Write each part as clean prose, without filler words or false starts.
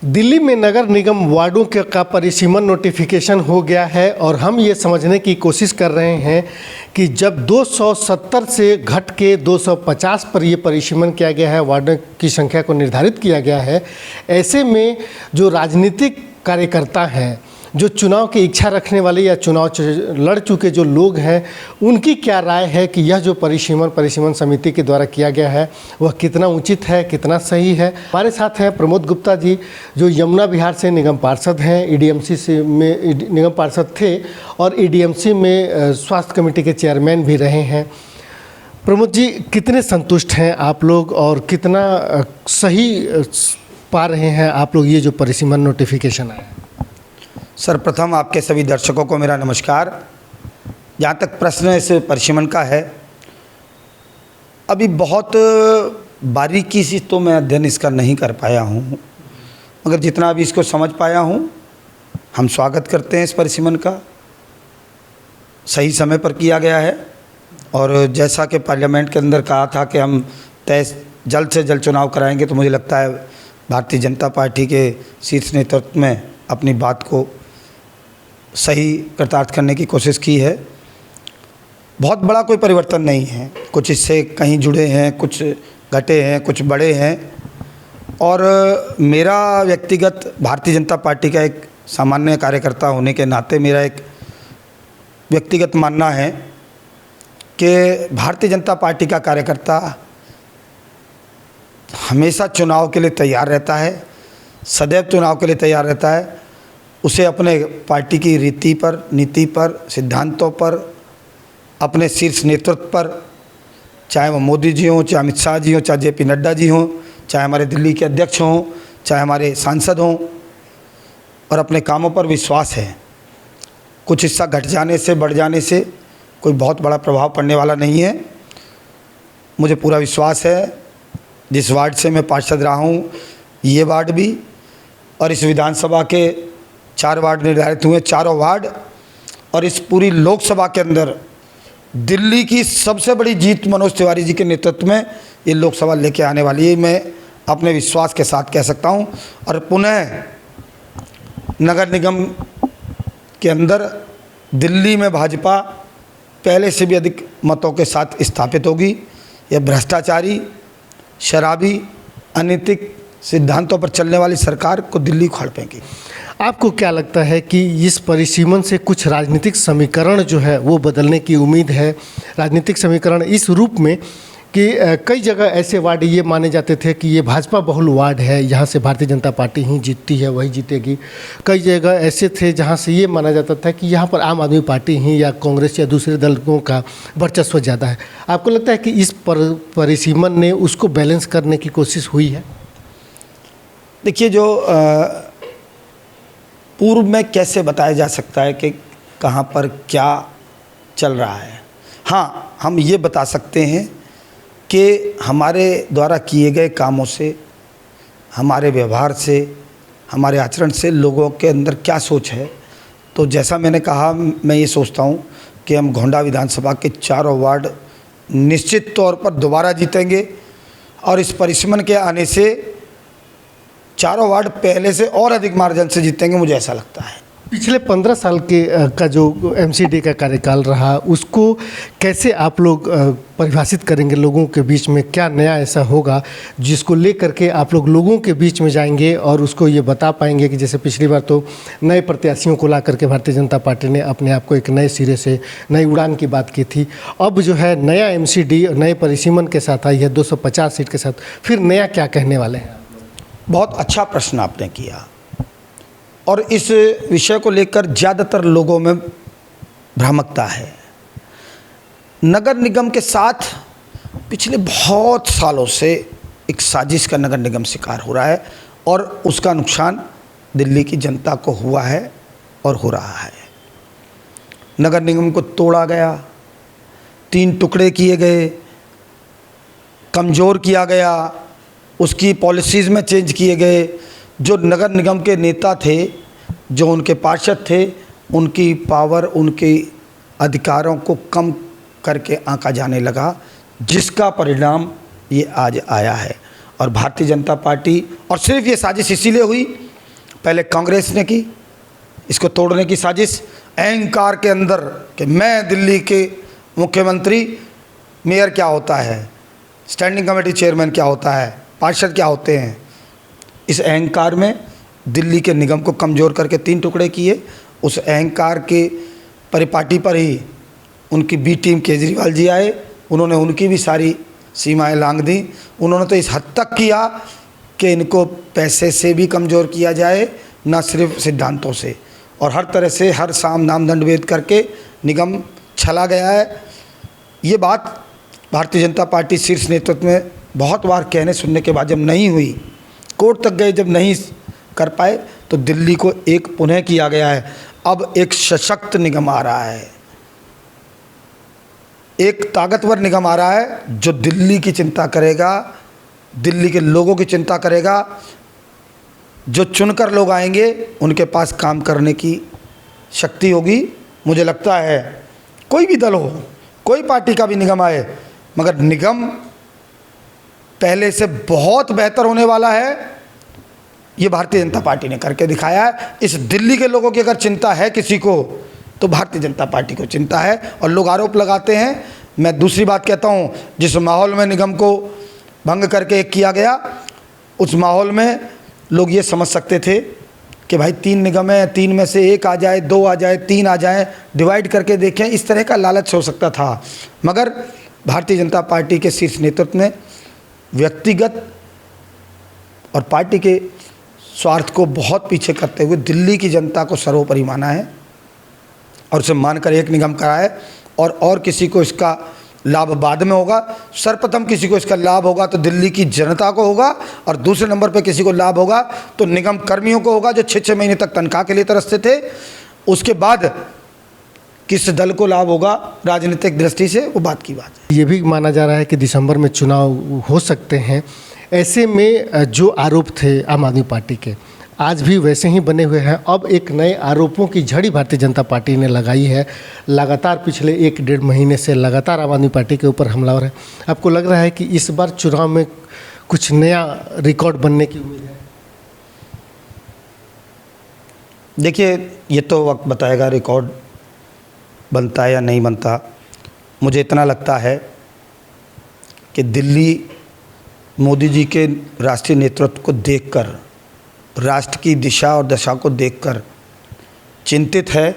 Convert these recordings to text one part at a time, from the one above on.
दिल्ली में नगर निगम वार्डों का परिसीमन नोटिफिकेशन हो गया है और हम ये समझने की कोशिश कर रहे हैं कि जब 270 से घट के 250 पर ये परिसीमन किया गया है, वार्डों की संख्या को निर्धारित किया गया है, ऐसे में जो राजनीतिक कार्यकर्ता हैं, जो चुनाव की इच्छा रखने वाले या चुनाव लड़ चुके जो लोग हैं, उनकी क्या राय है कि यह जो परिसीमन समिति के द्वारा किया गया है वह कितना उचित है, कितना सही है। हमारे साथ हैं प्रमोद गुप्ता जी, जो यमुना विहार से निगम पार्षद हैं, ईडीएमसी से में निगम पार्षद थे और ईडीएमसी में स्वास्थ्य कमेटी के चेयरमैन भी रहे हैं। प्रमोद जी, कितने संतुष्ट हैं आप लोग और कितना सही पा रहे हैं आप लोग ये जो परिसीमन नोटिफिकेशन आया? सर्वप्रथम आपके सभी दर्शकों को मेरा नमस्कार। जहाँ तक प्रश्न इस परिसीमन का है, अभी बहुत बारीकी से तो मैं अध्ययन इसका नहीं कर पाया हूँ, मगर जितना अभी इसको समझ पाया हूँ, हम स्वागत करते हैं इस परिसीमन का। सही समय पर किया गया है और जैसा कि पार्लियामेंट के अंदर कहा था कि हम जल्द से जल्द चुनाव कराएंगे, तो मुझे लगता है भारतीय जनता पार्टी के शीर्ष नेतृत्व में अपनी बात को सही कृतार्थ करने की कोशिश की है। बहुत बड़ा कोई परिवर्तन नहीं है, कुछ इससे कहीं जुड़े हैं, कुछ घटे हैं, कुछ बड़े हैं। और मेरा व्यक्तिगत भारतीय जनता पार्टी का एक सामान्य कार्यकर्ता होने के नाते मेरा एक व्यक्तिगत मानना है कि भारतीय जनता पार्टी का कार्यकर्ता हमेशा चुनाव के लिए तैयार रहता है, सदैव चुनाव के लिए तैयार रहता है। उसे अपने पार्टी की रीति पर, नीति पर, सिद्धांतों पर, अपने शीर्ष नेतृत्व पर, चाहे वो मोदी जी हों, चाहे अमित शाह जी हों, चाहे जेपी नड्डा जी हों, चाहे हमारे दिल्ली के अध्यक्ष हों, चाहे हमारे सांसद हों, और अपने कामों पर विश्वास है। कुछ हिस्सा घट जाने से, बढ़ जाने से कोई बहुत बड़ा प्रभाव पड़ने वाला नहीं है। मुझे पूरा विश्वास है, जिस वार्ड से मैं पार्षद रहा हूँ, ये वार्ड भी और इस विधानसभा के 4 वार्ड निर्धारित हुए, चारों वार्ड और इस पूरी लोकसभा के अंदर दिल्ली की सबसे बड़ी जीत मनोज तिवारी जी के नेतृत्व में ये लोकसभा लेके आने वाली है, मैं अपने विश्वास के साथ कह सकता हूँ। और पुनः नगर निगम के अंदर दिल्ली में भाजपा पहले से भी अधिक मतों के साथ स्थापित होगी। यह भ्रष्टाचारी, शराबी, अनैतिक सिद्धांतों पर चलने वाली सरकार को दिल्ली उखाड़ फेंकी। आपको क्या लगता है कि इस परिसीमन से कुछ राजनीतिक समीकरण जो है वो बदलने की उम्मीद है? राजनीतिक समीकरण इस रूप में कि कई जगह ऐसे वार्ड ये माने जाते थे कि ये भाजपा बहुल वार्ड है, यहाँ से भारतीय जनता पार्टी ही जीतती है, वही जीतेगी। कई जगह ऐसे थे जहाँ से ये माना जाता था कि यहाँ पर आम आदमी पार्टी ही या कांग्रेस या दूसरे दलों का वर्चस्व ज़्यादा है। आपको लगता है कि इस परिसीमन ने उसको बैलेंस करने की कोशिश हुई है? देखिए, जो पूर्व में कैसे बताया जा सकता है कि कहाँ पर क्या चल रहा है। हाँ, हम ये बता सकते हैं कि हमारे द्वारा किए गए कामों से, हमारे व्यवहार से, हमारे आचरण से लोगों के अंदर क्या सोच है। तो जैसा मैंने कहा, मैं ये सोचता हूँ कि हम गोंडा विधानसभा के 4 वार्ड निश्चित तौर पर दोबारा जीतेंगे और इस परिसीमन के आने से 4 वार्ड पहले से और अधिक मार्जिन से जीतेंगे, मुझे ऐसा लगता है। पिछले 15 साल का जो एमसीडी का कार्यकाल रहा, उसको कैसे आप लोग परिभाषित करेंगे? लोगों के बीच में क्या नया ऐसा होगा जिसको लेकर के आप लोग लोगों के बीच में जाएंगे और उसको ये बता पाएंगे कि जैसे पिछली बार तो नए प्रत्याशियों को ला करके भारतीय जनता पार्टी ने अपने आप को एक नए सिरे से नई उड़ान की बात की थी। अब जो है नया एमसीडी नए परिसीमन के साथ आई है, 250 सीट के साथ, फिर नया क्या कहने वाले हैं? बहुत अच्छा प्रश्न आपने किया और इस विषय को लेकर ज़्यादातर लोगों में भ्रामकता है। नगर निगम के साथ पिछले बहुत सालों से एक साजिश का नगर निगम शिकार हो रहा है और उसका नुकसान दिल्ली की जनता को हुआ है और हो रहा है। नगर निगम को तोड़ा गया, 3 टुकड़े किए गए, कमज़ोर किया गया, उसकी पॉलिसीज़ में चेंज किए गए। जो नगर निगम के नेता थे, जो उनके पार्षद थे, उनकी पावर, उनके अधिकारों को कम करके आंका जाने लगा, जिसका परिणाम ये आज आया है। और भारतीय जनता पार्टी, और सिर्फ ये साजिश इसीलिए हुई पहले कांग्रेस ने की, इसको तोड़ने की साजिश अहंकार के अंदर कि मैं दिल्ली के मुख्यमंत्री, मेयर क्या होता है, स्टैंडिंग कमेटी चेयरमैन क्या होता है, पार्षद क्या होते हैं। इस अहंकार में दिल्ली के निगम को कमज़ोर करके 3 टुकड़े किए। उस अहंकार के परिपाटी पर ही उनकी बी टीम केजरीवाल जी आए, उन्होंने उनकी भी सारी सीमाएं लांघ दी। उन्होंने तो इस हद तक किया कि इनको पैसे से भी कमज़ोर किया जाए, न सिर्फ सिद्धांतों से, और हर तरह से हर साम नाम दंड भेद करके निगम चला गया है। ये बात भारतीय जनता पार्टी शीर्ष नेतृत्व में बहुत बार कहने सुनने के बाद जब नहीं हुई, कोर्ट तक गए, जब नहीं कर पाए, तो दिल्ली को एक पुनः किया गया है। अब एक सशक्त निगम आ रहा है, एक ताकतवर निगम आ रहा है जो दिल्ली की चिंता करेगा, दिल्ली के लोगों की चिंता करेगा। जो चुनकर लोग आएंगे उनके पास काम करने की शक्ति होगी। मुझे लगता है कोई भी दल हो, कोई पार्टी का भी निगम आए, मगर निगम पहले से बहुत बेहतर होने वाला है। ये भारतीय जनता पार्टी ने करके दिखाया है। इस दिल्ली के लोगों की अगर चिंता है किसी को, तो भारतीय जनता पार्टी को चिंता है। और लोग आरोप लगाते हैं, मैं दूसरी बात कहता हूँ, जिस माहौल में निगम को भंग करके एक किया गया, उस माहौल में लोग ये समझ सकते थे कि भाई 3 निगम है, 3 में से 1 आ जाए, 2 आ जाए, 3 आ जाए, डिवाइड करके देखें, इस तरह का लालच हो सकता था। मगर भारतीय जनता पार्टी के शीर्ष नेतृत्व ने व्यक्तिगत और पार्टी के स्वार्थ को बहुत पीछे करते हुए दिल्ली की जनता को सर्वोपरि माना है और उसे मानकर एक निगम कराए। और किसी को इसका लाभ बाद में होगा। सर्वप्रथम किसी को इसका लाभ होगा तो दिल्ली की जनता को होगा, और दूसरे नंबर पर किसी को लाभ होगा तो निगम कर्मियों को होगा जो 6-6 महीने तक तनख्वाह के लिए तरसते थे। उसके बाद किस दल को लाभ होगा राजनीतिक दृष्टि से, वो बात की बात है। ये भी माना जा रहा है कि दिसंबर में चुनाव हो सकते हैं। ऐसे में जो आरोप थे आम आदमी पार्टी के, आज भी वैसे ही बने हुए हैं। अब एक नए आरोपों की झड़ी भारतीय जनता पार्टी ने लगाई है। लगातार पिछले 1-1.5 महीने से लगातार आम आदमी पार्टी के ऊपर हमलावर है। आपको लग रहा है कि इस बार चुनाव में कुछ नया रिकॉर्ड बनने की उम्मीद है? देखिए, ये तो वक्त बताएगा रिकॉर्ड बनता है या नहीं बनता। मुझे इतना लगता है कि दिल्ली मोदी जी के राष्ट्रीय नेतृत्व को देखकर, राष्ट्र की दिशा और दशा को देखकर चिंतित है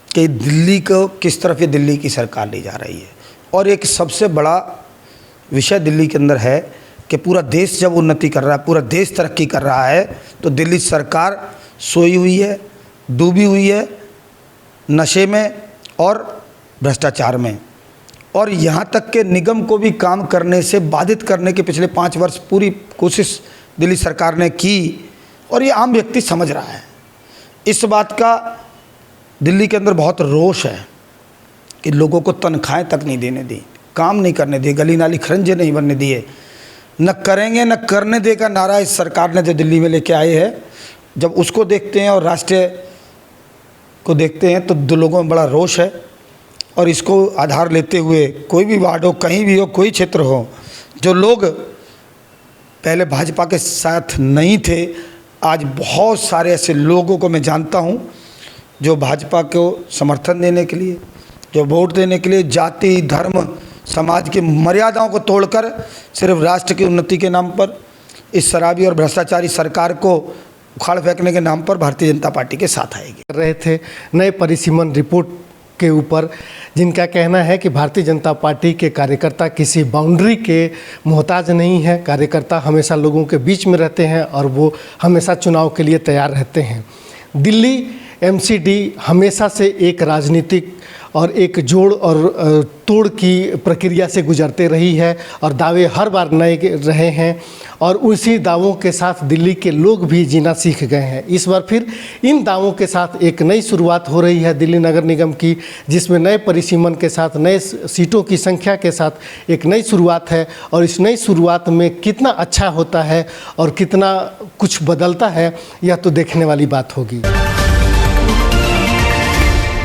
कि दिल्ली को किस तरफ ये दिल्ली की सरकार ले जा रही है। और एक सबसे बड़ा विषय दिल्ली के अंदर है कि पूरा देश जब उन्नति कर रहा है, पूरा देश तरक्की कर रहा है, तो दिल्ली सरकार सोई हुई है, डूबी हुई है नशे में और भ्रष्टाचार में। और यहाँ तक के निगम को भी काम करने से बाधित करने की पिछले 5 वर्ष पूरी कोशिश दिल्ली सरकार ने की, और ये आम व्यक्ति समझ रहा है। इस बात का दिल्ली के अंदर बहुत रोष है कि लोगों को तनख्वाहें तक नहीं देने दी, काम नहीं करने दिए, गली नाली खरंजे नहीं बनने दिए, न करेंगे न करने दे का नारा इस सरकार ने जो दिल्ली में लेके आए हैं। जब उसको देखते हैं और राष्ट्रीय को देखते हैं तो दो लोगों में बड़ा रोष है। और इसको आधार लेते हुए कोई भी वार्ड हो, कहीं भी हो, कोई क्षेत्र हो, जो लोग पहले भाजपा के साथ नहीं थे, आज बहुत सारे ऐसे लोगों को मैं जानता हूं जो भाजपा को समर्थन देने के लिए, जो वोट देने के लिए जाति, धर्म, समाज की मर्यादाओं को तोड़कर सिर्फ राष्ट्र की उन्नति के नाम पर इस शराबी और भ्रष्टाचारी सरकार को उखाड़ फेंकने के नाम पर भारतीय जनता पार्टी के साथ आएगी। कर रहे थे नए परिसीमन रिपोर्ट के ऊपर, जिनका कहना है कि भारतीय जनता पार्टी के कार्यकर्ता किसी बाउंड्री के मोहताज नहीं है। कार्यकर्ता हमेशा लोगों के बीच में रहते हैं और वो हमेशा चुनाव के लिए तैयार रहते हैं। दिल्ली एमसीडी हमेशा से एक राजनीतिक और एक जोड़ और तोड़ की प्रक्रिया से गुजरते रही है और दावे हर बार नए रहे हैं, और उसी दावों के साथ दिल्ली के लोग भी जीना सीख गए हैं। इस बार फिर इन दावों के साथ एक नई शुरुआत हो रही है दिल्ली नगर निगम की, जिसमें नए परिसीमन के साथ, नए सीटों की संख्या के साथ एक नई शुरुआत है। और इस नई शुरुआत में कितना अच्छा होता है और कितना कुछ बदलता है, यह तो देखने वाली बात होगी।